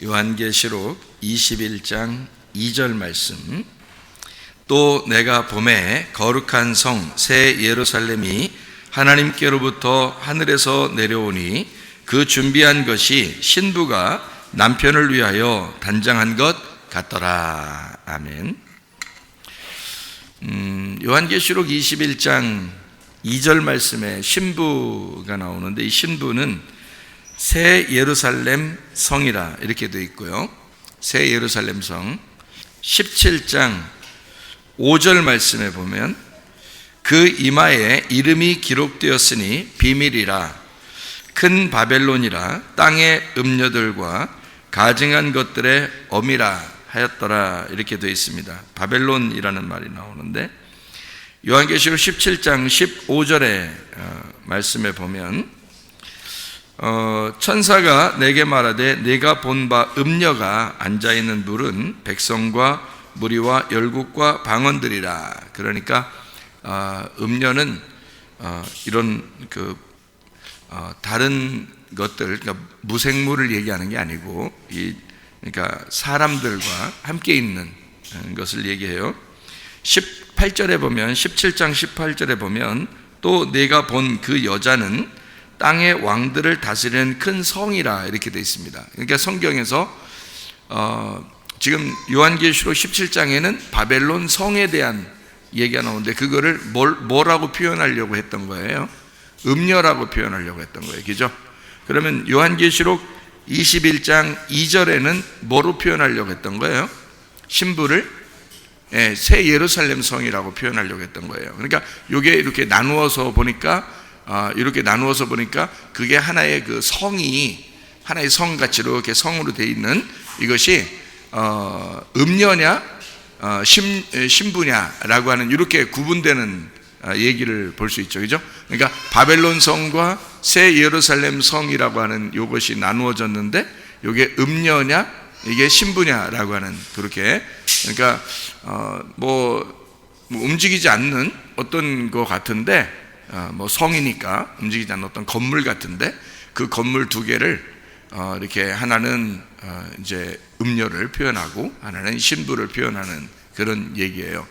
요한계시록 21장 2절 말씀. 또 내가 보매 거룩한 성 새 예루살렘이 하나님께로부터 하늘에서 내려오니 그 준비한 것이 신부가 남편을 위하여 단장한 것 같더라. 아멘. 요한계시록 21장 2절 말씀에 신부가 나오는데, 이 신부는 새 예루살렘 성이라 이렇게 되어 있고요. 새 예루살렘 성 17장 5절 말씀에 보면 그 이마에 이름이 기록되었으니 비밀이라 큰 바벨론이라 땅의 음녀들과 가증한 것들의 어미라 하였더라 이렇게 되어 있습니다. 바벨론이라는 말이 나오는데, 요한계시록 17장 15절의 말씀에 보면 천사가 내게 말하되 내가 본 바 음녀가 앉아있는 물은 백성과 무리와 열국과 방언들이라. 그러니까 음녀는 이런 다른 것들, 그러니까 무생물을 얘기하는 게 아니고 그러니까 사람들과 함께 있는 것을 얘기해요. 18절에 보면, 17장 18절에 보면 또 내가 본 그 여자는 땅의 왕들을 다스리는 큰 성이라 이렇게 되어 있습니다. 그러니까 성경에서 지금 요한계시록 17장에는 바벨론 성에 대한 얘기가 나오는데, 그거를 뭐라고 표현하려고 했던 거예요? 음녀라고 표현하려고 했던 거예요. 그죠? 그러면 요한계시록 21장 2절에는 뭐로 표현하려고 했던 거예요? 신부를 새 예루살렘 성이라고 표현하려고 했던 거예요. 그러니까 이게 이렇게 나누어서 보니까 그게 하나의 그 성이 하나의 성같이 이렇게 성으로 되어 있는 이것이 음녀냐 신부냐라고 하는 이렇게 구분되는 얘기를 볼 수 있죠. 그죠? 그러니까 바벨론 성과 새 예루살렘 성이라고 하는 이것이 나누어졌는데, 이게 음녀냐 이게 신부냐라고 하는, 그렇게, 그러니까 뭐 움직이지 않는 어떤 것 같은데, 뭐 성이니까 움직이지 않는 어떤 건물 같은데, 그 건물 두 개를 이렇게 하나는 이제 음녀를 표현하고 하나는 신부를 표현하는 그런 얘기예요.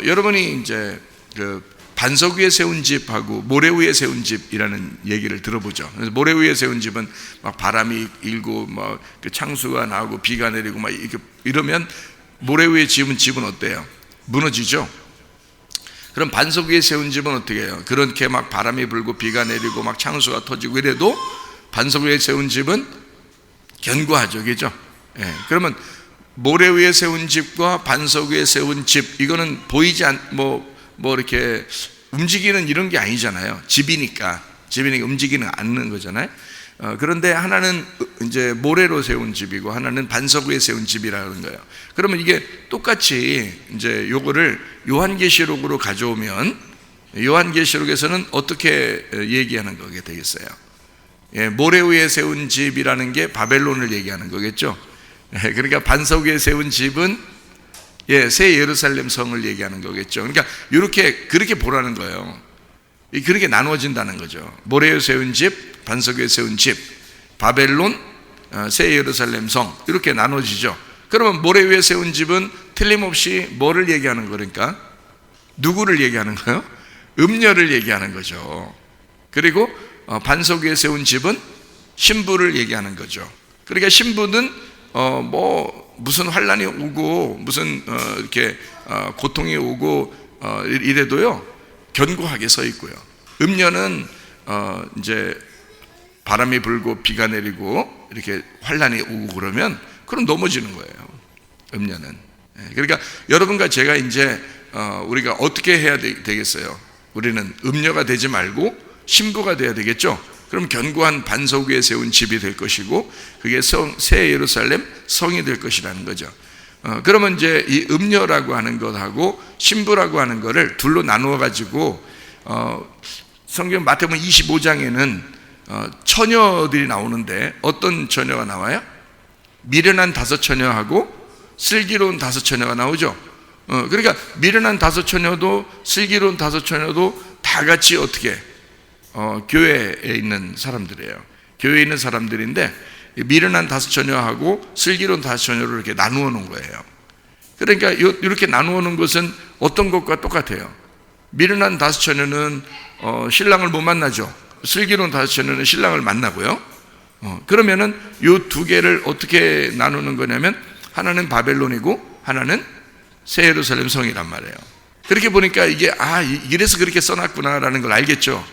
여러분이 이제 그 반석 위에 세운 집하고 모래 위에 세운 집이라는 얘기를 들어보죠. 그래서 모래 위에 세운 집은 막 바람이 일고 막 그 창수가 나고 비가 내리고 막 이러면 모래 위에 지은 집은 어때요? 무너지죠. 그럼 반석 위에 세운 집은 어떻게 해요? 그렇게 막 바람이 불고 비가 내리고 막 창수가 터지고 이래도 반석 위에 세운 집은 견고하죠. 그죠? 그러면 모래 위에 세운 집과 반석 위에 세운 집, 이거는 보이지 뭐 이렇게 움직이는 이런 게 아니잖아요. 집이니까 움직이는 않는 거잖아요. 그런데 하나는 이제 모래로 세운 집이고 하나는 반석 위에 세운 집이라는 거예요. 그러면 이게 똑같이 이제 요거를 요한계시록으로 가져오면 요한계시록에서는 어떻게 얘기하는 거게 되겠어요? 모래 위에 세운 집이라는 게 바벨론을 얘기하는 거겠죠. 그러니까 반석 위에 세운 집은 새 예루살렘 성을 얘기하는 거겠죠. 그러니까 그렇게 보라는 거예요. 그렇게 나누어진다는 거죠. 모래 위에 세운 집, 반석 위에 세운 집, 바벨론, 새 예루살렘 성, 이렇게 나눠지죠. 그러면 모래 위에 세운 집은 틀림없이 뭐를 얘기하는 거니까? 누구를 얘기하는 거예요? 음녀를 얘기하는 거죠. 그리고 반석 위에 세운 집은 신부를 얘기하는 거죠. 그러니까 신부는 뭐 무슨 환란이 오고 무슨 이렇게 고통이 오고 이래도요 견고하게 서 있고요. 음녀는 이제 바람이 불고 비가 내리고 이렇게 환란이 오고 그러면 그럼 넘어지는 거예요. 음녀는. 그러니까 여러분과 제가 이제 우리가 어떻게 해야 되겠어요? 우리는 음녀가 되지 말고 신부가 돼야 되겠죠. 그럼 견고한 반석 위에 세운 집이 될 것이고, 그게 새 예루살렘 성이 될 것이라는 거죠. 그러면 이제 이 음녀라고 하는 것하고 신부라고 하는 것을 둘로 나누어 가지고 성경 마태복음 25장에는 처녀들이 나오는데, 어떤 처녀가 나와요? 미련한 5 처녀하고 슬기로운 5 처녀가 나오죠. 그러니까 미련한 5 처녀도 슬기로운 5 처녀도 다 같이 어떻게 교회에 있는 사람들이에요. 교회에 있는 사람들인데, 미련한 다섯 처녀하고 슬기로운 다섯 처녀로 이렇게 나누어 놓은 거예요. 그러니까 이렇게 나누어 놓은 것은 어떤 것과 똑같아요. 미련한 다섯 처녀는 신랑을 못 만나죠. 슬기로운 다섯 처녀는 신랑을 만나고요. 그러면은 이 두 개를 어떻게 나누는 거냐면 하나는 바벨론이고 하나는 새 예루살렘 성이란 말이에요. 그렇게 보니까 이게 이래서 그렇게 써놨구나라는 걸 알겠죠.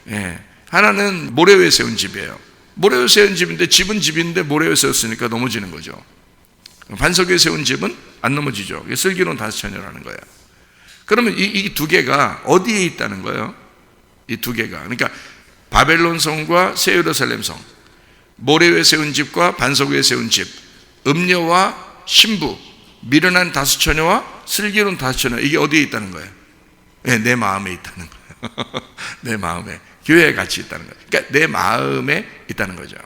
예. 하나는 모래 위에 세운 집이에요. 모래 위에 세운 집인데 집은 집인데 모래 위에 세웠으니까 넘어지는 거죠. 반석 위에 세운 집은 안 넘어지죠. 이게 슬기로운 다섯 처녀라는 거예요. 그러면 이 두 개가 어디에 있다는 거예요? 이 두 개가, 그러니까 바벨론 성과 새 예루살렘 성, 모래 위에 세운 집과 반석 위에 세운 집, 음녀와 신부, 미련한 다섯 처녀와 슬기로운 다섯 처녀, 이게 어디에 있다는 거예요? 네, 내 마음에 있다는 거예요. 내 마음에, 교회에 같이 있다는 거예요. 그러니까 내 마음에 있다는 거죠.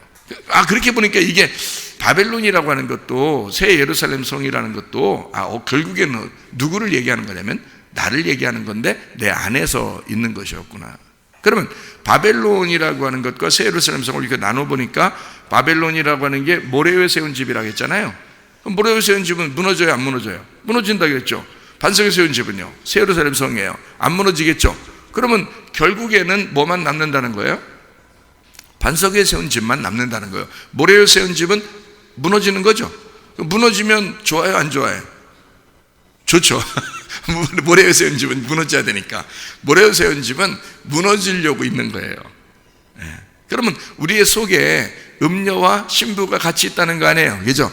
그렇게 보니까 이게 바벨론이라고 하는 것도 새 예루살렘 성이라는 것도 결국에는 누구를 얘기하는 거냐면 나를 얘기하는 건데 내 안에서 있는 것이었구나. 그러면 바벨론이라고 하는 것과 새 예루살렘 성을 이렇게 나눠보니까 바벨론이라고 하는 게 모래 위에 세운 집이라고 했잖아요. 그럼 모래 위에 세운 집은 무너져요, 안 무너져요? 무너진다고 했죠. 반석에 세운 집은요, 새 예루살렘 성이에요. 안 무너지겠죠. 그러면 결국에는 뭐만 남는다는 거예요? 반석에 세운 집만 남는다는 거예요. 모래 위에 세운 집은 무너지는 거죠. 무너지면 좋아요, 안 좋아요? 좋죠. 모래 위에 세운 집은 무너져야 되니까. 모래 위에 세운 집은 무너지려고 있는 거예요. 그러면 우리의 속에 음녀와 신부가 같이 있다는 거 아니에요, 그죠?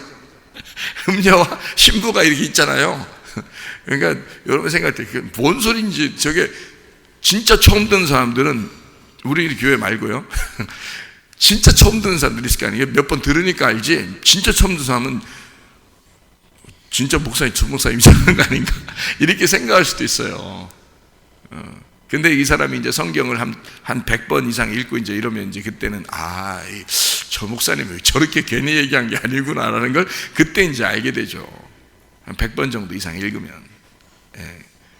음녀와 신부가 이렇게 있잖아요. 그러니까 여러분 생각할 때 뭔 소리인지, 저게 진짜 처음 듣는 사람들은, 우리 교회 말고요, 진짜 처음 듣는 사람들 있을 거 아니에요. 몇 번 들으니까 알지, 진짜 처음 듣는 사람은 진짜 목사님, 저 목사님 이상한 거 아닌가 이렇게 생각할 수도 있어요. 근데 이 사람이 이제 성경을 한 100번 이상 읽고 이제 이러면 이제 그때는 저 목사님이 저렇게 괜히 얘기한 게 아니구나라는 걸 그때 이제 알게 되죠. 한 100번 정도 이상 읽으면.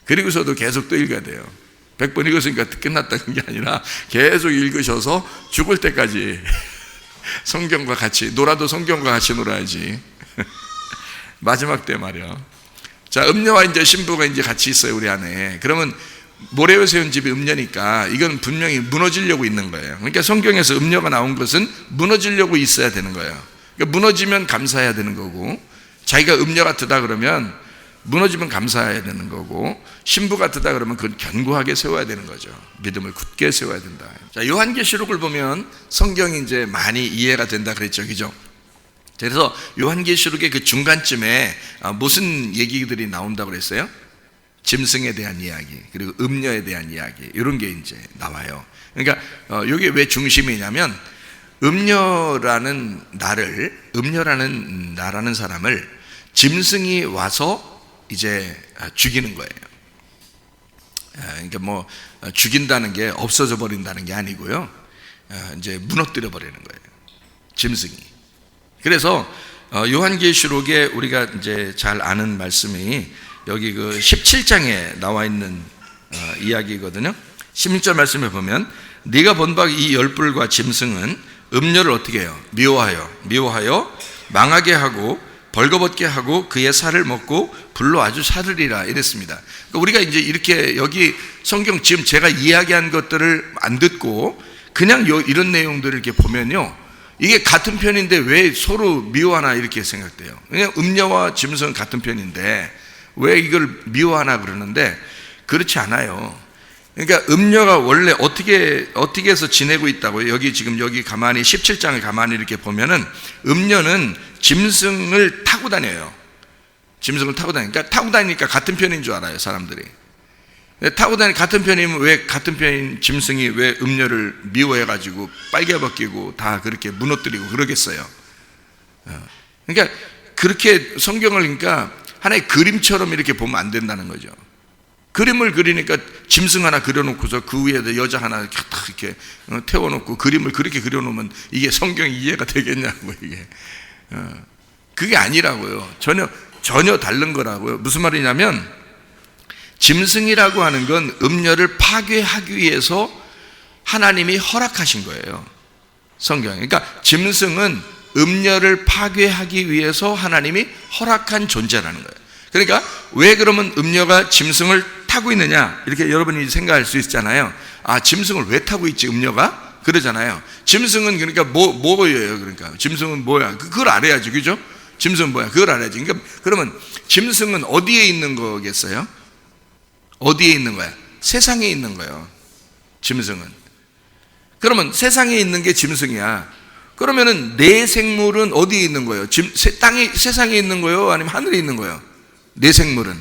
그리고서도 계속 또 읽어야 돼요. 100번 읽었으니까 끝났다는 게 아니라 계속 읽으셔서 죽을 때까지 성경과 같이 놀아도 성경과 같이 놀아야지. 마지막 때 말이야. 자, 음녀와 이제 신부가 이제 같이 있어요, 우리 안에. 그러면 모래 위에 세운 집이 음녀니까 이건 분명히 무너지려고 있는 거예요. 그러니까 성경에서 음녀가 나온 것은 무너지려고 있어야 되는 거예요. 그러니까 무너지면 감사해야 되는 거고, 자기가 음녀 같으다 그러면 무너지면 감사해야 되는 거고, 신부 같으다 그러면 그건 견고하게 세워야 되는 거죠. 믿음을 굳게 세워야 된다. 자, 요한계시록을 보면 성경이 이제 많이 이해가 된다 그랬죠, 그죠? 그래서 요한계시록의 그 중간쯤에 무슨 얘기들이 나온다고 그랬어요? 짐승에 대한 이야기, 그리고 음녀에 대한 이야기, 이런 게 이제 나와요. 그러니까 이게 왜 중심이냐면 음녀라는 나라는 사람을 짐승이 와서 이제 죽이는 거예요. 그러니까 뭐 죽인다는 게 없어져 버린다는 게 아니고요, 이제 무너뜨려 버리는 거예요, 짐승이. 그래서 요한계시록에 우리가 이제 잘 아는 말씀이 여기 그 17장에 나와 있는 이야기거든요. 16절 말씀에 보면 네가 본 바 이 열불과 짐승은 음녀를 어떻게 해요? 미워하여 망하게 하고 벌거벗게 하고 그의 살을 먹고 불로 아주 사르리라 이랬습니다. 그러니까 우리가 이제 이렇게 여기 성경 지금 제가 이야기한 것들을 안 듣고 그냥 이런 내용들을 이렇게 보면요, 이게 같은 편인데 왜 서로 미워하나 이렇게 생각돼요. 그냥 음녀와 짐승은 같은 편인데 왜 이걸 미워하나 그러는데 그렇지 않아요. 그러니까 음녀가 원래 어떻게 해서 지내고 있다고요? 여기 가만히 17장을 가만히 이렇게 보면은 음녀는 짐승을 타고 다녀요. 짐승을 타고 다니니까, 타고 다니니까 같은 편인 줄 알아요, 사람들이. 타고 다니는 같은 편이면 왜 같은 편인 짐승이 왜 음녀를 미워해가지고 빨개벗기고 다 그렇게 무너뜨리고 그러겠어요. 그러니까 그렇게 성경을, 그러니까 하나의 그림처럼 이렇게 보면 안 된다는 거죠. 그림을 그리니까 짐승 하나 그려놓고서 그 위에다 여자 하나 딱 이렇게 태워놓고 그림을 그렇게 그려놓으면 이게 성경이 이해가 되겠냐고, 이게. 그게 아니라고요. 전혀 다른 거라고요. 무슨 말이냐면 짐승이라고 하는 건 음녀를 파괴하기 위해서 하나님이 허락하신 거예요, 성경에. 그러니까 짐승은 음녀를 파괴하기 위해서 하나님이 허락한 존재라는 거예요. 그러니까 왜 그러면 음녀가 짐승을 타고 있느냐, 이렇게 여러분이 생각할 수 있잖아요. 아, 짐승을 왜 타고 있지 음녀가? 그러잖아요. 짐승은 그러니까 뭐예요? 그러니까 짐승은 뭐야? 그걸 알아야지, 그죠? 짐승은 뭐야? 그걸 알아야지. 그러니까 그러면 짐승은 어디에 있는 거겠어요? 어디에 있는 거야? 세상에 있는 거예요. 짐승은. 그러면 세상에 있는 게 짐승이야. 그러면은 내 생물은 어디에 있는 거예요? 세상에 있는 거예요? 아니면 하늘에 있는 거예요? 내 생물은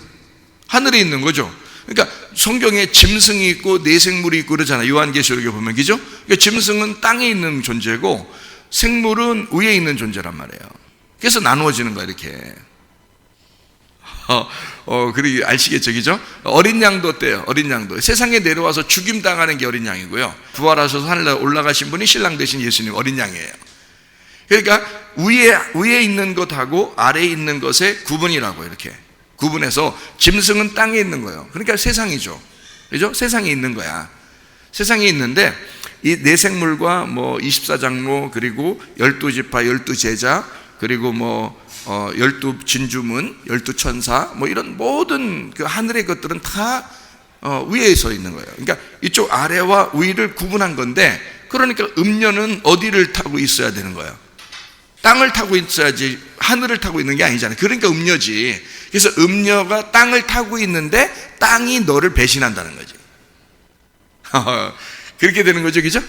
하늘에 있는 거죠. 그러니까 성경에 짐승이 있고 내 생물이 있고 그러잖아요. 요한계시록에 보면, 그죠? 그러니까 짐승은 땅에 있는 존재고 생물은 위에 있는 존재란 말이에요. 그래서 나누어지는 거야, 이렇게. 그리고 아시겠죠, 그죠? 어린 양도 어때요? 어린 양도 세상에 내려와서 죽임 당하는 게 어린 양이고요, 부활하셔서 하늘에 올라가신 분이 신랑 되신 예수님, 어린 양이에요. 그러니까 위에 있는 것하고 아래에 있는 것의 구분이라고, 이렇게 구분해서 짐승은 땅에 있는 거예요. 그러니까 세상이죠, 그죠? 세상에 있는 거야. 세상에 있는데 이 네 생물과 뭐 24장로, 그리고 12지파, 12제자, 그리고 뭐 12진주문, 12천사, 뭐 이런 모든 그 하늘의 것들은 다 위에 서 있는 거예요. 그러니까 이쪽 아래와 위를 구분한 건데, 그러니까 음녀는 어디를 타고 있어야 되는 거예요? 땅을 타고 있어야지 하늘을 타고 있는 게 아니잖아요. 그러니까 음녀지. 그래서 음녀가 땅을 타고 있는데 땅이 너를 배신한다는 거지. 그렇게 되는 거죠, 그죠?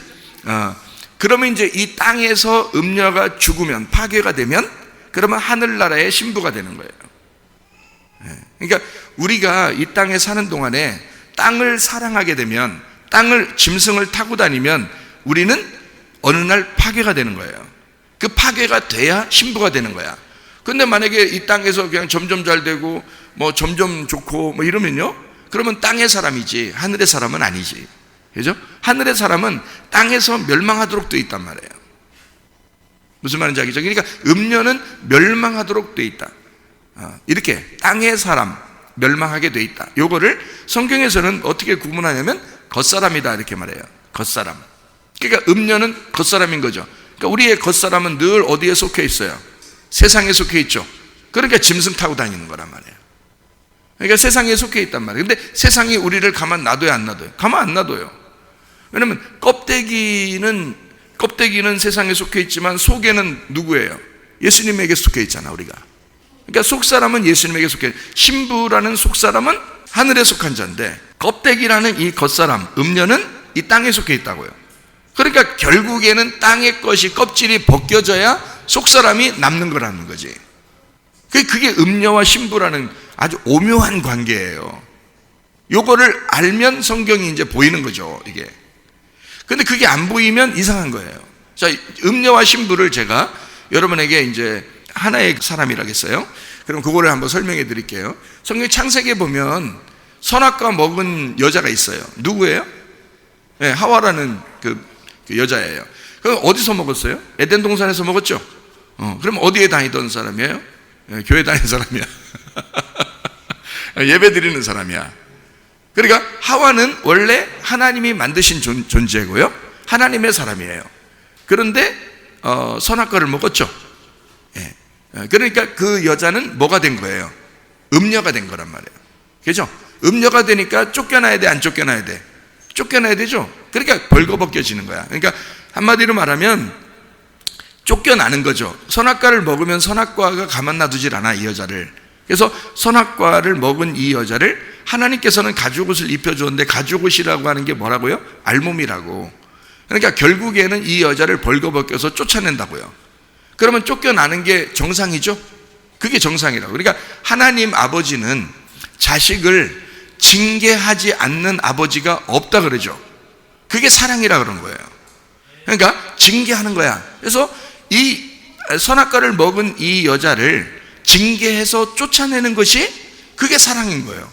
그러면 이제 이 땅에서 음녀가 죽으면, 파괴가 되면, 그러면 하늘나라의 신부가 되는 거예요. 그러니까 우리가 이 땅에 사는 동안에 땅을 사랑하게 되면, 짐승을 타고 다니면 우리는 어느 날 파괴가 되는 거예요. 그 파괴가 돼야 신부가 되는 거야. 근데 만약에 이 땅에서 그냥 점점 잘 되고 뭐 점점 좋고 뭐 이러면요, 그러면 땅의 사람이지 하늘의 사람은 아니지, 그죠? 하늘의 사람은 땅에서 멸망하도록 돼 있단 말이에요. 무슨 말인지 알겠죠? 그러니까 음녀는 멸망하도록 돼 있다. 이렇게 땅의 사람, 멸망하게 돼 있다. 요거를 성경에서는 어떻게 구분하냐면 겉사람이다, 이렇게 말해요. 겉사람. 그러니까 음녀는 겉사람인 거죠. 그러니까 우리의 겉사람은 늘 어디에 속해 있어요? 세상에 속해 있죠. 그러니까 짐승 타고 다니는 거란 말이에요. 그러니까 세상에 속해 있단 말이에요. 근데 세상이 우리를 가만 놔둬야 안 놔둬요? 가만 안 놔둬요. 왜냐면 껍데기는 세상에 속해 있지만 속에는 누구예요? 예수님에게 속해 있잖아, 우리가. 그러니까 속사람은 예수님에게 속해, 신부라는 속사람은 하늘에 속한 자인데, 껍데기라는 이 겉사람, 음녀는 이 땅에 속해 있다고요. 그러니까 결국에는 땅의 것이, 껍질이 벗겨져야 속사람이 남는 거라는 거지. 그게 음녀와 신부라는 아주 오묘한 관계예요. 요거를 알면 성경이 이제 보이는 거죠, 이게. 근데 그게 안 보이면 이상한 거예요. 자, 음녀와 신부를 제가 여러분에게 이제 하나의 사람이라겠어요. 그럼 그거를 한번 설명해 드릴게요. 성경 창세기에 보면 선악과 먹은 여자가 있어요. 누구예요? 네, 하와라는 그 여자예요. 그럼 어디서 먹었어요? 에덴 동산에서 먹었죠. 그럼 어디에 다니던 사람이에요? 네, 교회 다니는 사람이야. 예배 드리는 사람이야. 그러니까 하와는 원래 하나님이 만드신 존재고요, 하나님의 사람이에요. 그런데 선악과를 먹었죠. 예. 그러니까 그 여자는 뭐가 된 거예요? 음녀가 된 거란 말이에요. 그죠? 음녀가 되니까 쫓겨나야 돼, 안 쫓겨나야 돼? 쫓겨나야 되죠. 그러니까 벌거벗겨지는 거야. 그러니까 한마디로 말하면 쫓겨나는 거죠. 선악과를 먹으면 선악과가 가만 놔두질 않아, 이 여자를. 그래서 선악과를 먹은 이 여자를 하나님께서는 가죽옷을 입혀주었는데, 가죽옷이라고 하는 게 뭐라고요? 알몸이라고. 그러니까 결국에는 이 여자를 벌거벗겨서 쫓아낸다고요. 그러면 쫓겨나는 게 정상이죠? 그게 정상이라고. 그러니까 하나님 아버지는 자식을 징계하지 않는 아버지가 없다 그러죠. 그게 사랑이라 그런 거예요. 그러니까 징계하는 거야. 그래서 이 선악과를 먹은 이 여자를 징계해서 쫓아내는 것이, 그게 사랑인 거예요.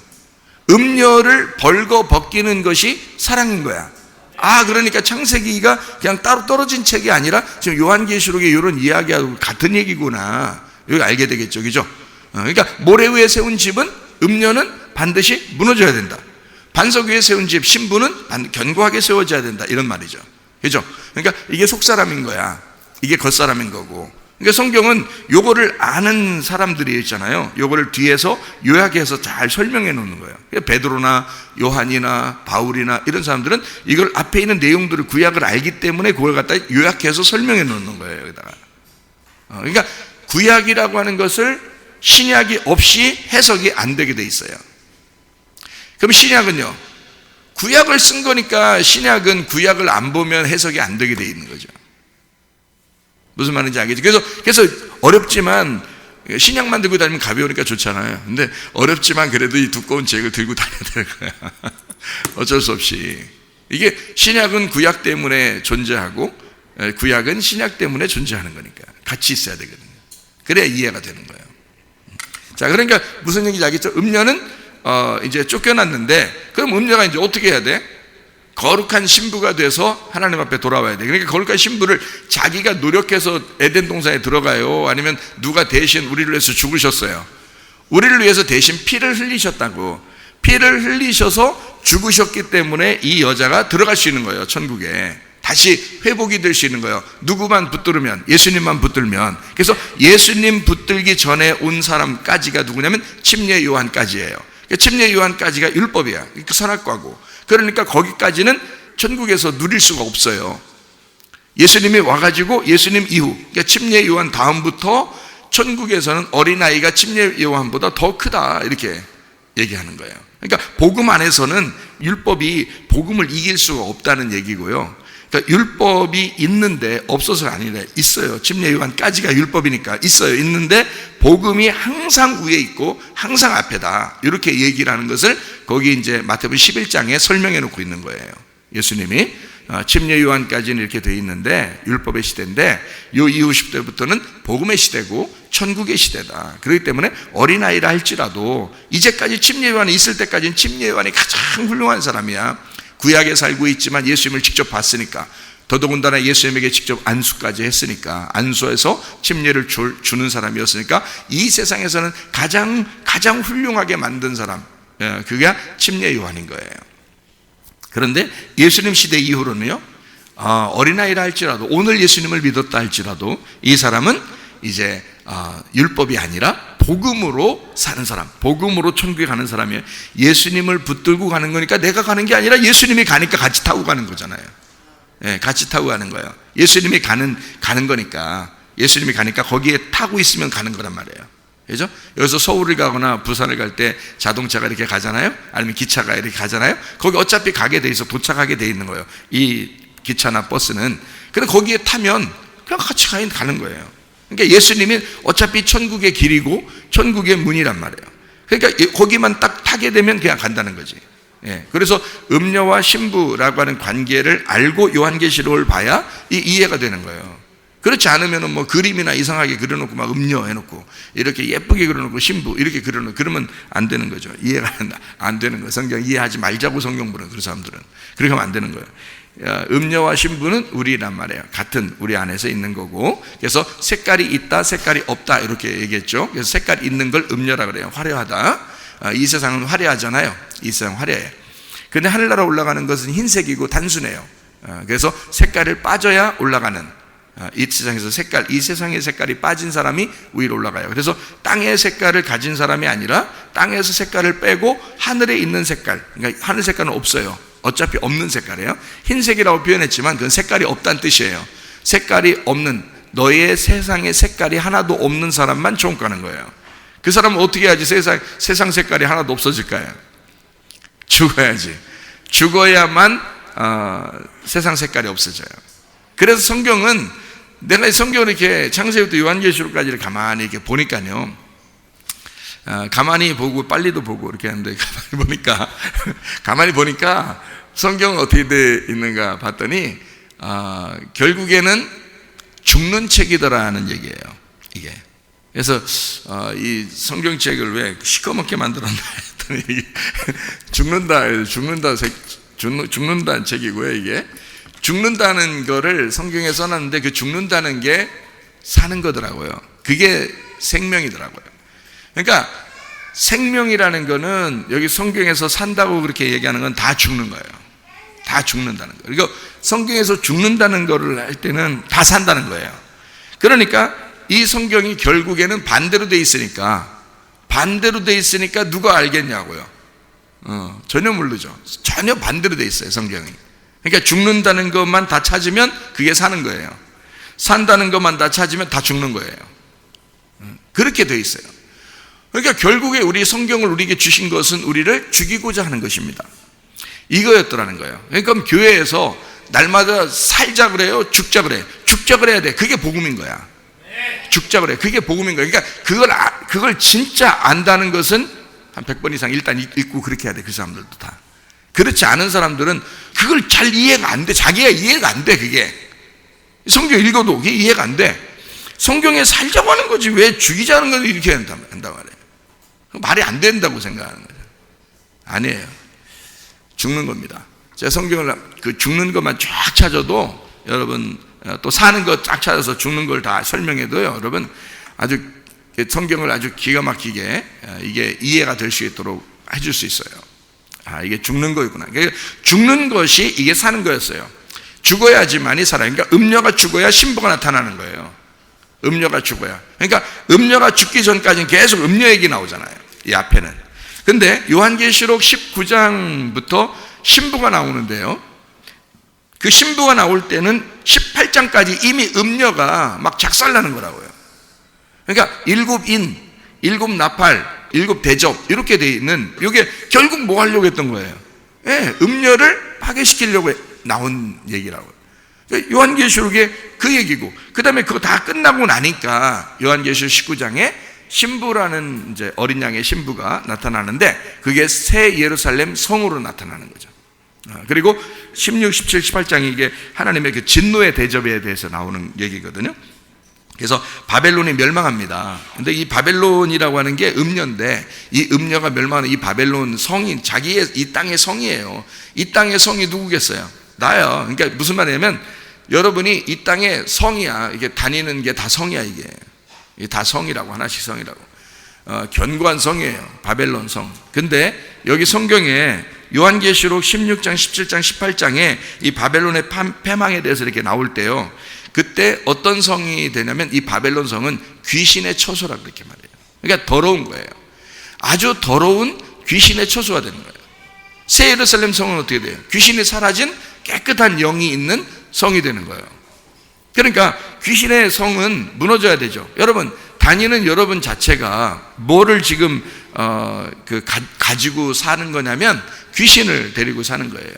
음녀를 벌거벗기는 것이 사랑인 거야. 그러니까 창세기가 그냥 따로 떨어진 책이 아니라 지금 요한계시록에 이런 이야기하고 같은 얘기구나, 여기 알게 되겠죠, 그죠? 그러니까 모래 위에 세운 집은, 음녀는 반드시 무너져야 된다. 반석 위에 세운 집, 신부는 견고하게 세워져야 된다, 이런 말이죠, 그죠? 그러니까 이게 속사람인 거야, 이게 겉사람인 거고. 그러니까 성경은 요거를 아는 사람들이 있잖아요. 요거를 뒤에서 요약해서 잘 설명해 놓는 거예요. 베드로나 요한이나 바울이나 이런 사람들은 이걸 앞에 있는 내용들을 구약을 알기 때문에 그걸 갖다 요약해서 설명해 놓는 거예요, 여기다가. 그러니까 구약이라고 하는 것을 신약이 없이 해석이 안 되게 돼 있어요. 그럼 신약은요? 구약을 쓴 거니까 신약은 구약을 안 보면 해석이 안 되게 돼 있는 거죠. 무슨 말인지 알겠죠? 그래서 어렵지만 신약만 들고 다니면 가벼우니까 좋잖아요. 근데 어렵지만 그래도 이 두꺼운 책을 들고 다녀야 될 거야. 어쩔 수 없이. 이게 신약은 구약 때문에 존재하고 구약은 신약 때문에 존재하는 거니까 같이 있어야 되거든요. 그래야 이해가 되는 거예요. 자, 그러니까 무슨 얘기인지 알겠죠? 음녀는 이제 쫓겨났는데, 그럼 음녀가 이제 어떻게 해야 돼? 거룩한 신부가 돼서 하나님 앞에 돌아와야 돼. 그러니까 거룩한 신부를 자기가 노력해서 에덴 동산에 들어가요? 아니면 누가 대신 우리를 위해서 죽으셨어요? 우리를 위해서 대신 피를 흘리셨다고. 피를 흘리셔서 죽으셨기 때문에 이 여자가 들어갈 수 있는 거예요, 천국에. 다시 회복이 될 수 있는 거예요. 누구만 붙들면, 예수님만 붙들면. 그래서 예수님 붙들기 전에 온 사람까지가 누구냐면 침례 요한까지예요. 침례 요한까지가 율법이야. 선악과고. 그러니까 거기까지는 천국에서 누릴 수가 없어요. 예수님이 와가지고 예수님 이후, 그러니까 침례 요한 다음부터 천국에서는 어린아이가 침례 요한보다 더 크다, 이렇게 얘기하는 거예요. 그러니까 복음 안에서는 율법이 복음을 이길 수가 없다는 얘기고요. 그러니까 율법이 있는데 없어서가 아니라 있어요. 침례 요한까지가 율법이니까 있어요. 있는데 복음이 항상 위에 있고 항상 앞에다, 이렇게 얘기를 하는 것을 거기 이제 마태복음 11장에 설명해 놓고 있는 거예요. 예수님이 침례 요한까지는 이렇게 돼 있는데 율법의 시대인데 요 이후 10대부터는 복음의 시대고 천국의 시대다. 그렇기 때문에 어린아이라 할지라도 이제까지 침례 요한이 있을 때까지는 침례 요한이 가장 훌륭한 사람이야. 구약에 살고 있지만 예수님을 직접 봤으니까, 더더군다나 예수님에게 직접 안수까지 했으니까, 안수해서 침례를 주는 사람이었으니까 이 세상에서는 가장 훌륭하게 만든 사람, 그게 침례 요한인 거예요. 그런데 예수님 시대 이후로는요, 어린아이라 할지라도, 오늘 예수님을 믿었다 할지라도 이 사람은 이제 율법이 아니라 복음으로 사는 사람, 복음으로 천국에 가는 사람이에요. 예수님을 붙들고 가는 거니까 내가 가는 게 아니라 예수님이 가니까 같이 타고 가는 거잖아요. 같이 타고 가는 거예요. 예수님이 가는 거니까, 예수님이 가니까 거기에 타고 있으면 가는 거란 말이에요. 그죠? 여기서 서울을 가거나 부산을 갈 때 자동차가 이렇게 가잖아요. 아니면 기차가 이렇게 가잖아요. 거기 어차피 가게 돼 있어, 도착하게 돼 있는 거예요, 이 기차나 버스는. 근데 거기에 타면 그냥 같이 가는 거예요. 그러니까 예수님이 어차피 천국의 길이고 천국의 문이란 말이에요. 그러니까 거기만 딱 타게 되면 그냥 간다는 거지. 그래서 음녀와 신부라고 하는 관계를 알고 요한계시록을 봐야 이해가 되는 거예요. 그렇지 않으면 뭐 그림이나 이상하게 그려놓고 막 음녀 해놓고 이렇게 예쁘게 그려놓고 신부 이렇게 그려놓고 그러면 안 되는 거죠. 이해가 안 되는 거예요. 성경 이해하지 말자고 성경 보는 그런 사람들은 그렇게 하면 안 되는 거예요. 음녀와 신부는 우리란 말이에요. 같은 우리 안에서 있는 거고, 그래서 색깔이 있다 색깔이 없다 이렇게 얘기했죠. 그래서 색깔이 있는 걸 음녀라 그래요. 화려하다. 이 세상은 화려하잖아요. 이 세상 화려해. 근데 하늘나라 올라가는 것은 흰색이고 단순해요. 그래서 색깔을 빠져야 올라가는, 이 세상에서 이 세상의 색깔이 빠진 사람이 위로 올라가요. 그래서 땅의 색깔을 가진 사람이 아니라 땅에서 색깔을 빼고 하늘에 있는 색깔, 그러니까 하늘 색깔은 없어요. 어차피 없는 색깔이에요. 흰색이라고 표현했지만 그건 색깔이 없다는 뜻이에요. 색깔이 없는, 너의 세상에 색깔이 하나도 없는 사람만 천국 가는 거예요. 그 사람은 어떻게 해야지 세상 색깔이 하나도 없어질까요? 죽어야지. 죽어야만 세상 색깔이 없어져요. 그래서 성경은, 내가 성경을 이렇게 창세기부터 요한계시록까지를 가만히 이렇게 보니까요, 가만히 보고 빨리도 보고 이렇게 하는데 가만히 보니까 성경은 어떻게 되어 있는가 봤더니 결국에는 죽는 책이더라는 얘기예요, 이게. 그래서 이 성경책을 왜 시커멓게 만들었나 했더니 죽는다는 책이고요. 이게 죽는다는 거를 성경에 써놨는데 그 죽는다는 게 사는 거더라고요. 그게 생명이더라고요. 그러니까 생명이라는 거는 여기 성경에서 산다고 그렇게 얘기하는 건 다 죽는 거예요. 다 죽는다는 거예요. 그러니까 성경에서 죽는다는 거를 할 때는 다 산다는 거예요. 그러니까 이 성경이 결국에는 반대로 돼 있으니까 누가 알겠냐고요. 전혀 모르죠. 전혀 반대로 돼 있어요, 성경이. 그러니까 죽는다는 것만 다 찾으면 그게 사는 거예요. 산다는 것만 다 찾으면 다 죽는 거예요. 그렇게 돼 있어요. 그러니까 결국에 우리 성경을 우리에게 주신 것은 우리를 죽이고자 하는 것입니다. 이거였더라는 거예요. 그러니까 교회에서 날마다 살자 그래요? 죽자 그래요? 죽자 그래야 돼. 그게 복음인 거야. 죽자 그래. 그게 복음인 거야. 그러니까 그걸 진짜 안다는 것은 한 100번 이상 일단 읽고 그렇게 해야 돼. 그 사람들도 다. 그렇지 않은 사람들은 그걸 잘 이해가 안 돼. 자기가 이해가 안 돼. 그게 성경 읽어도 그게 이해가 안 돼. 성경에 살자고 하는 거지 왜 죽이자는 걸 이렇게 한단 말이에요. 말이 안 된다고 생각하는 거죠. 아니에요. 죽는 겁니다. 제가 성경을 그 죽는 것만 쫙 찾아도 여러분 또 사는 것 쫙 찾아서 죽는 걸 다 설명해도요, 여러분 아주 성경을 아주 기가 막히게 이게 이해가 될 수 있도록 해줄 수 있어요. 이게 죽는 거였구나. 그러니까 죽는 것이 이게 사는 거였어요. 죽어야지만이 살아요. 그러니까 음녀가 죽어야 신부가 나타나는 거예요. 음녀가 죽어야. 그러니까 음녀가 죽기 전까지는 계속 음녀 얘기 나오잖아요, 이 앞에는. 근데 요한계시록 19장부터 신부가 나오는데요, 그 신부가 나올 때는 18장까지 이미 음녀가 막 작살나는 거라고요. 그러니까 일곱 인, 일곱 나팔, 일곱 대접 이렇게 돼 있는, 이게 결국 뭐 하려고 했던 거예요? 음녀를 파괴시키려고 나온 얘기라고요. 그러니까 요한계시록에 그 얘기고, 그 다음에 그거 다 끝나고 나니까 요한계시록 19장에 신부라는 이제 어린 양의 신부가 나타나는데, 그게 새 예루살렘 성으로 나타나는 거죠. 그리고 16, 17, 18장이 이게 하나님의 그 진노의 대접에 대해서 나오는 얘기거든요. 그래서 바벨론이 멸망합니다. 근데 이 바벨론이라고 하는 게 음녀인데, 이 음녀가 멸망하는 이 바벨론 성이 자기의 이 땅의 성이에요. 이 땅의 성이 누구겠어요? 나요. 그러니까 무슨 말이냐면, 여러분이 이 땅의 성이야. 이게 다니는 게 다 성이야. 이게 다 성이라고, 하나씩 성이라고. 견고한 성이에요, 바벨론 성. 근데 여기 성경에 요한계시록 16장, 17장, 18장에 이 바벨론의 패망에 대해서 이렇게 나올 때요, 그때 어떤 성이 되냐면 이 바벨론 성은 귀신의 처소라 그렇게 말해요. 그러니까 더러운 거예요. 아주 더러운 귀신의 처소가 되는 거예요. 새 예루살렘 성은 어떻게 돼요? 귀신이 사라진 깨끗한 영이 있는 성이 되는 거예요. 그러니까 귀신의 성은 무너져야 되죠. 여러분, 다니는 여러분 자체가 뭐를 지금 가지고 사는 거냐면 귀신을 데리고 사는 거예요,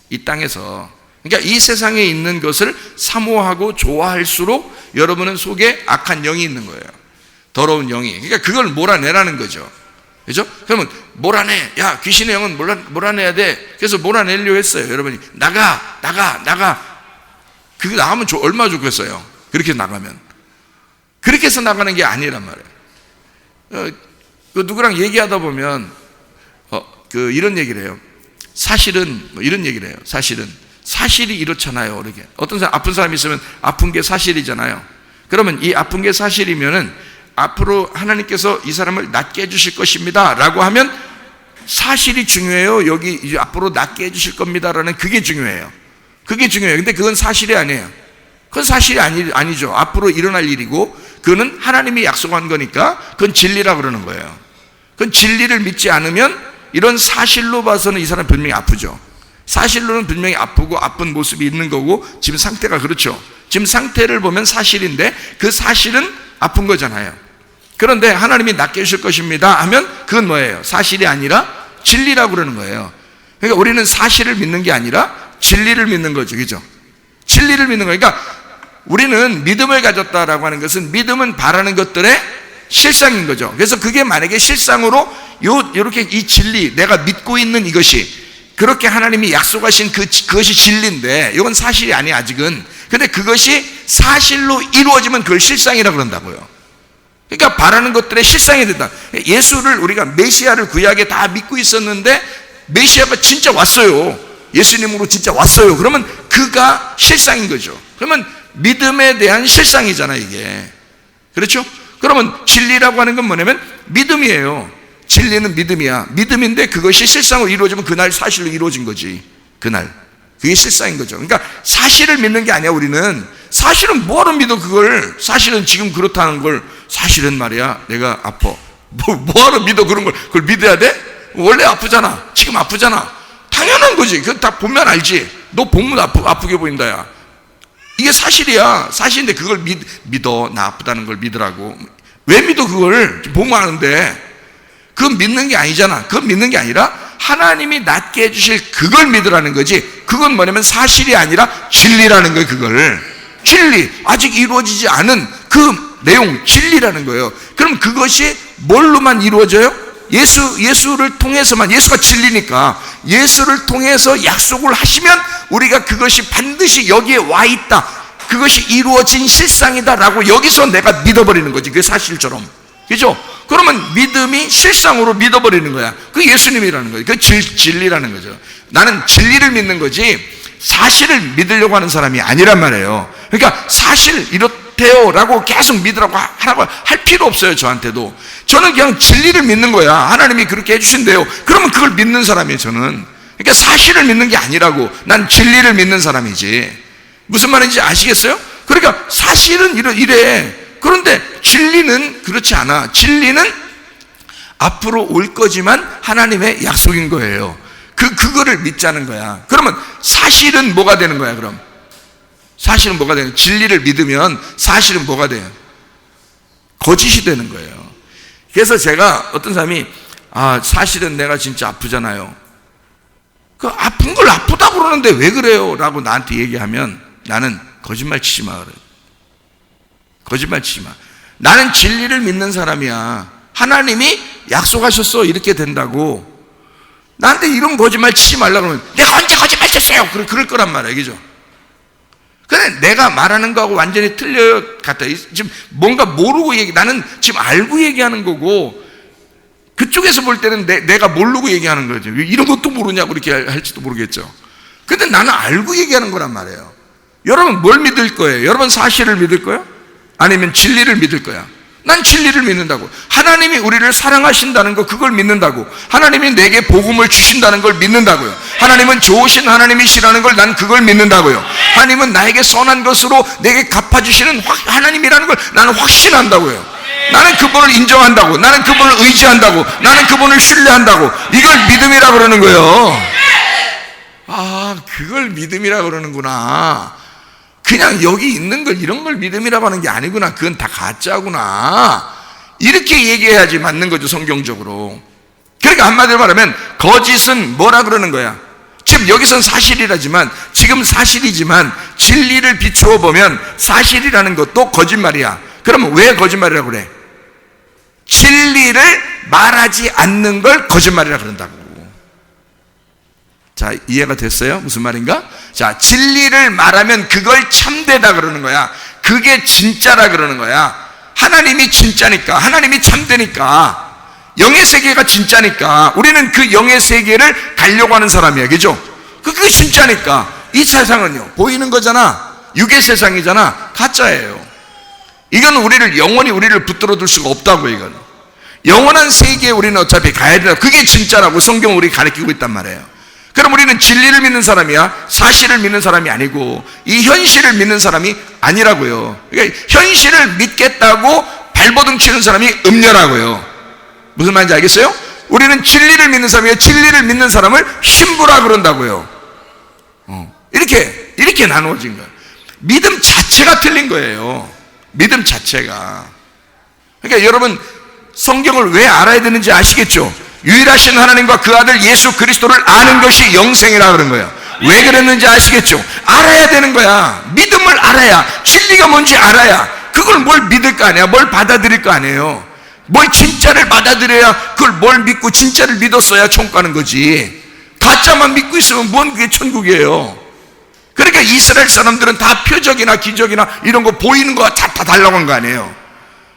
이 땅에서. 그러니까 이 세상에 있는 것을 사모하고 좋아할수록 여러분은 속에 악한 영이 있는 거예요, 더러운 영이. 그러니까 그걸 몰아내라는 거죠. 그죠? 그러면 몰아내. 야, 귀신의 영은 몰아내야 돼. 그래서 몰아내려고 했어요. 여러분이 나가. 그게 나가면 얼마나 좋겠어요. 그렇게 나가면. 그렇게 해서 나가는 게 아니란 말이에요. 누구랑 얘기하다 보면 이런 얘기를 해요. 사실은 이런 얘기를 해요. 사실이 이렇잖아요. 이렇게 어떤 사람, 아픈 사람이 있으면 아픈 게 사실이잖아요. 그러면 이 아픈 게 사실이면은 앞으로 하나님께서 이 사람을 낫게 해주실 것입니다 라고 하면 사실이 중요해요? 여기 이제 앞으로 낫게 해주실 겁니다라는 그게 중요해요. 그게 중요해요. 근데 그건 사실이 아니에요. 그건 사실이 아니죠. 앞으로 일어날 일이고, 그거는 하나님이 약속한 거니까 그건 진리라 그러는 거예요. 그건 진리를 믿지 않으면 이런 사실로 봐서는 이 사람 분명히 아프죠. 사실로는 분명히 아프고 아픈 모습이 있는 거고, 지금 상태가 그렇죠. 지금 상태를 보면 사실인데 그 사실은 아픈 거잖아요. 그런데 하나님이 낫게 해주실 것입니다 하면 그건 뭐예요? 사실이 아니라 진리라고 그러는 거예요. 그러니까 우리는 사실을 믿는 게 아니라 진리를 믿는 거죠. 그죠? 진리를 믿는 거예요. 그러니까 우리는 믿음을 가졌다라고 하는 것은, 믿음은 바라는 것들의 실상인 거죠. 그래서 그게 만약에 실상으로 이렇게 이 진리, 내가 믿고 있는 이것이 그렇게 하나님이 약속하신 그것이 진리인데, 이건 사실이 아니에요, 아직은. 근데 그것이 사실로 이루어지면 그걸 실상이라고 그런다고요. 그러니까 바라는 것들의 실상이 된다. 예수를, 우리가 메시아를 구약에 다 믿고 있었는데 메시아가 진짜 왔어요. 예수님으로 진짜 왔어요. 그러면 그가 실상인 거죠. 그러면 믿음에 대한 실상이잖아, 이게. 그렇죠? 그러면 진리라고 하는 건 뭐냐면 믿음이에요. 진리는 믿음이야. 믿음인데 그것이 실상으로 이루어지면 그날 사실로 이루어진 거지. 그날 그게 실상인 거죠. 그러니까 사실을 믿는 게 아니야. 우리는 사실은 뭐하러 믿어 그걸. 사실은 지금 그렇다는 걸. 사실은 말이야 내가 아파. 뭐하러 믿어 그런 걸. 그걸 믿어야 돼? 원래 아프잖아. 지금 아프잖아. 당연한 거지. 그거 다 보면 알지. 너 보면 아프게 보인다 야. 이게 사실이야. 사실인데 그걸 믿어. 나 아프다는 걸 믿으라고. 왜 믿어 그걸. 보면 아는데. 그건 믿는 게 아니잖아. 그건 믿는 게 아니라 하나님이 낫게 해주실 그걸 믿으라는 거지. 그건 뭐냐면 사실이 아니라 진리라는 거예요. 그걸 진리, 아직 이루어지지 않은 그 내용, 진리라는 거예요. 그럼 그것이 뭘로만 이루어져요? 예수를 통해서만. 예수가 진리니까 예수를 통해서 약속을 하시면 우리가 그것이 반드시 여기에 와 있다, 그것이 이루어진 실상이다 라고 여기서 내가 믿어버리는 거지. 그게 사실처럼. 그죠? 그러면 믿음이 실상으로 믿어버리는 거야. 그게 예수님이라는 거예요. 그게 진리라는 거죠. 나는 진리를 믿는 거지 사실을 믿으려고 하는 사람이 아니란 말이에요. 그러니까 사실 이렇대요 라고 계속 믿으라고 하라고 할 필요 없어요. 저한테도. 저는 그냥 진리를 믿는 거야. 하나님이 그렇게 해주신대요. 그러면 그걸 믿는 사람이에요. 저는. 그러니까 사실을 믿는 게 아니라고. 난 진리를 믿는 사람이지. 무슨 말인지 아시겠어요? 그러니까 사실은 이래. 그런데 진리는 그렇지 않아. 진리는 앞으로 올 거지만 하나님의 약속인 거예요. 그거를 믿자는 거야. 그러면 사실은 뭐가 되는 거야, 그럼? 사실은 뭐가 되는 거야? 진리를 믿으면 사실은 뭐가 돼요? 거짓이 되는 거예요. 그래서 제가 어떤 사람이, 사실은 내가 진짜 아프잖아요. 그 아픈 걸 아프다고 그러는데 왜 그래요? 라고 나한테 얘기하면 나는 거짓말 치지 마, 그래. 거짓말 치지 마. 나는 진리를 믿는 사람이야. 하나님이 약속하셨어. 이렇게 된다고. 나한테 이런 거짓말 치지 말라고 그러면 내가 언제 거짓말 쳤어요? 그럴 거란 말이야. 그죠? 근데 내가 말하는 거하고 완전히 틀려요. 같아. 지금 뭔가 모르고 나는 지금 알고 얘기하는 거고, 그쪽에서 볼 때는 내가 모르고 얘기하는 거죠. 이런 것도 모르냐고 이렇게 할지도 모르겠죠. 근데 나는 알고 얘기하는 거란 말이에요. 여러분 뭘 믿을 거예요? 여러분 사실을 믿을 거예요? 아니면 진리를 믿을 거야? 난 진리를 믿는다고. 하나님이 우리를 사랑하신다는 거, 그걸 믿는다고. 하나님이 내게 복음을 주신다는 걸 믿는다고요. 하나님은 좋으신 하나님이시라는 걸 난 그걸 믿는다고요. 하나님은 나에게 선한 것으로 내게 갚아주시는 하나님이라는 걸 나는 확신한다고요. 나는 그분을 인정한다고. 나는 그분을 의지한다고. 나는 그분을 신뢰한다고. 이걸 믿음이라고 그러는 거예요. 그걸 믿음이라고 그러는구나. 그냥 여기 있는 걸, 이런 걸 믿음이라고 하는 게 아니구나. 그건 다 가짜구나. 이렇게 얘기해야지 맞는 거죠, 성경적으로. 그러니까 한마디로 말하면 거짓은 뭐라 그러는 거야? 지금 여기선 사실이라지만, 지금 사실이지만 진리를 비추어 보면 사실이라는 것도 거짓말이야. 그러면 왜 거짓말이라고 그래? 진리를 말하지 않는 걸 거짓말이라고 그런다고. 자, 이해가 됐어요? 무슨 말인가? 자, 진리를 말하면 그걸 참되다 그러는 거야. 그게 진짜라 그러는 거야. 하나님이 진짜니까, 하나님이 참되니까, 영의 세계가 진짜니까 우리는 그 영의 세계를 가려고 하는 사람이야. 그죠? 그게 진짜니까. 이 세상은요, 보이는 거잖아. 육의 세상이잖아. 가짜예요. 이건 영원히 우리를 붙들어 둘 수가 없다고. 이건 영원한 세계에 우리는 어차피 가야 된다. 그게 진짜라고 성경은 우리 가르치고 있단 말이에요. 그럼 우리는 진리를 믿는 사람이야, 사실을 믿는 사람이 아니고 이 현실을 믿는 사람이 아니라고요. 그러니까 현실을 믿겠다고 발버둥 치는 사람이 음녀라고요. 무슨 말인지 알겠어요? 우리는 진리를 믿는 사람이에요. 진리를 믿는 사람을 신부라 그런다고요. 이렇게 나누어진 거예요. 믿음 자체가 틀린 거예요. 믿음 자체가. 그러니까 여러분 성경을 왜 알아야 되는지 아시겠죠? 유일하신 하나님과 그 아들 예수 그리스도를 아는 것이 영생이라 그런 거예요. 왜 그랬는지 아시겠죠? 알아야 되는 거야. 믿음을 알아야, 진리가 뭔지 알아야 그걸 뭘 믿을 거 아니야. 뭘 받아들일 거 아니에요. 뭘 진짜를 받아들여야, 그걸 뭘 믿고 진짜를 믿었어야 천국 가는 거지. 가짜만 믿고 있으면 뭔 그게 천국이에요. 그러니까 이스라엘 사람들은 다 표적이나 기적이나 이런 거 보이는 거 다 달라고 한 거 아니에요.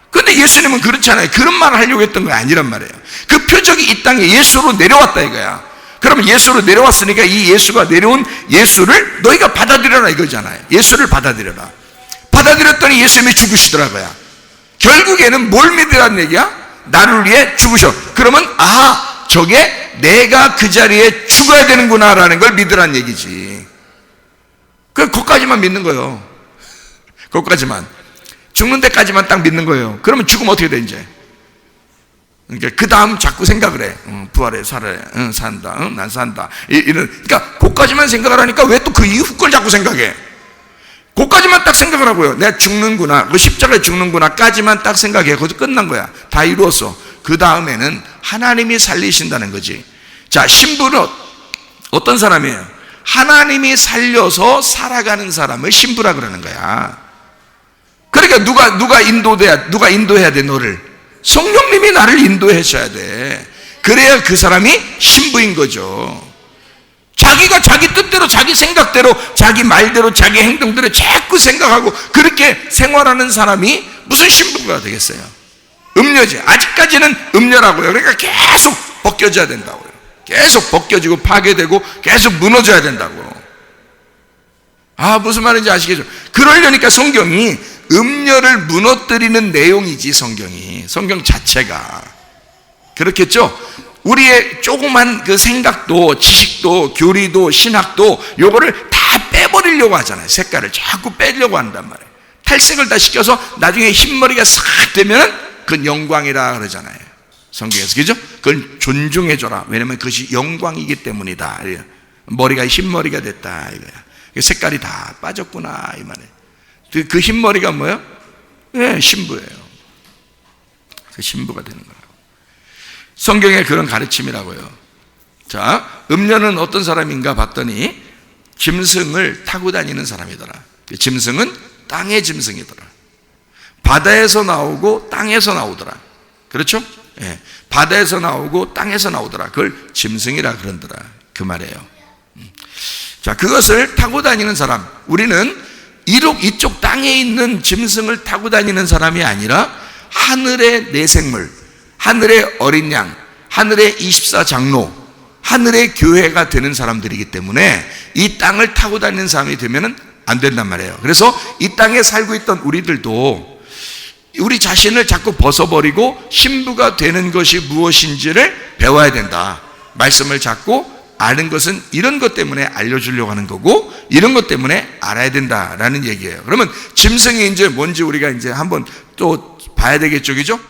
근데 예수님은 그렇잖아요. 그런 말을 하려고 했던 거 아니란 말이에요. 그 표적이 이 땅에 예수로 내려왔다 이거야. 그러면 예수로 내려왔으니까 이 예수가 내려온 예수를 너희가 받아들여라 이거잖아요. 예수를 받아들여라. 받아들였더니 예수님이 죽으시더라고요. 결국에는 뭘 믿으라는 얘기야? 나를 위해 죽으셔. 그러면 저게 내가 그 자리에 죽어야 되는구나 라는 걸 믿으라는 얘기지. 그것까지만 믿는 거예요. 그것까지만. 죽는 데까지만 딱 믿는 거예요. 그러면 죽으면 어떻게 돼, 이제? 그러니까 그 다음 자꾸 생각을 해. 부활해, 살아야, 산다, 난 산다. 그러니까 그것까지만 생각을 하니까 왜 또 그 이후 걸 자꾸 생각해? 그것까지만 딱 생각을 하고요. 내가 죽는구나, 그 십자가에 죽는구나까지만 딱 생각해. 거기서 끝난 거야. 다 이루었어. 그 다음에는 하나님이 살리신다는 거지. 자, 신부는 어떤 사람이에요? 하나님이 살려서 살아가는 사람을 신부라 그러는 거야. 그러니까 누가 인도해야 돼, 너를? 성령님이 나를 인도하셔야 돼. 그래야 그 사람이 신부인 거죠. 자기가 자기 뜻대로, 자기 생각대로, 자기 말대로, 자기 행동대로 자꾸 생각하고 그렇게 생활하는 사람이 무슨 신부가 되겠어요? 음녀지. 아직까지는 음녀라고요. 그러니까 계속 벗겨져야 된다고요. 계속 벗겨지고 파괴되고 계속 무너져야 된다고. 무슨 말인지 아시겠죠? 그러려니까 성경이 음녀를 무너뜨리는 내용이지, 성경 자체가. 그렇겠죠? 우리의 조그만 그 생각도, 지식도, 교리도, 신학도 요거를 다 빼버리려고 하잖아요. 색깔을 자꾸 빼려고 한단 말이에요. 탈색을 다 시켜서 나중에 흰머리가 싹 되면 그건 영광이라 그러잖아요. 성경에서. 그죠? 그걸 존중해줘라. 왜냐면 그것이 영광이기 때문이다. 머리가 흰머리가 됐다, 이거야. 색깔이 다 빠졌구나, 이 말이에요. 그 흰머리가 뭐예요? 네, 신부예요. 그 신부가 되는 거라고. 성경의 그런 가르침이라고요. 자, 음녀는 어떤 사람인가 봤더니 짐승을 타고 다니는 사람이더라. 짐승은 땅의 짐승이더라. 바다에서 나오고 땅에서 나오더라. 그렇죠? 예, 바다에서 나오고 땅에서 나오더라. 그걸 짐승이라 그러더라. 그 말이에요. 자, 그것을 타고 다니는 사람, 우리는 이쪽 땅에 있는 짐승을 타고 다니는 사람이 아니라 하늘의 내생물, 하늘의 어린 양, 하늘의 24장로, 하늘의 교회가 되는 사람들이기 때문에 이 땅을 타고 다니는 사람이 되면 안 된단 말이에요. 그래서 이 땅에 살고 있던 우리들도 우리 자신을 자꾸 벗어버리고 신부가 되는 것이 무엇인지를 배워야 된다. 말씀을 자꾸 아는 것은 이런 것 때문에 알려주려고 하는 거고, 이런 것 때문에 알아야 된다라는 얘기예요. 그러면 짐승이 이제 뭔지 우리가 이제 한번 또 봐야 되겠죠, 그죠?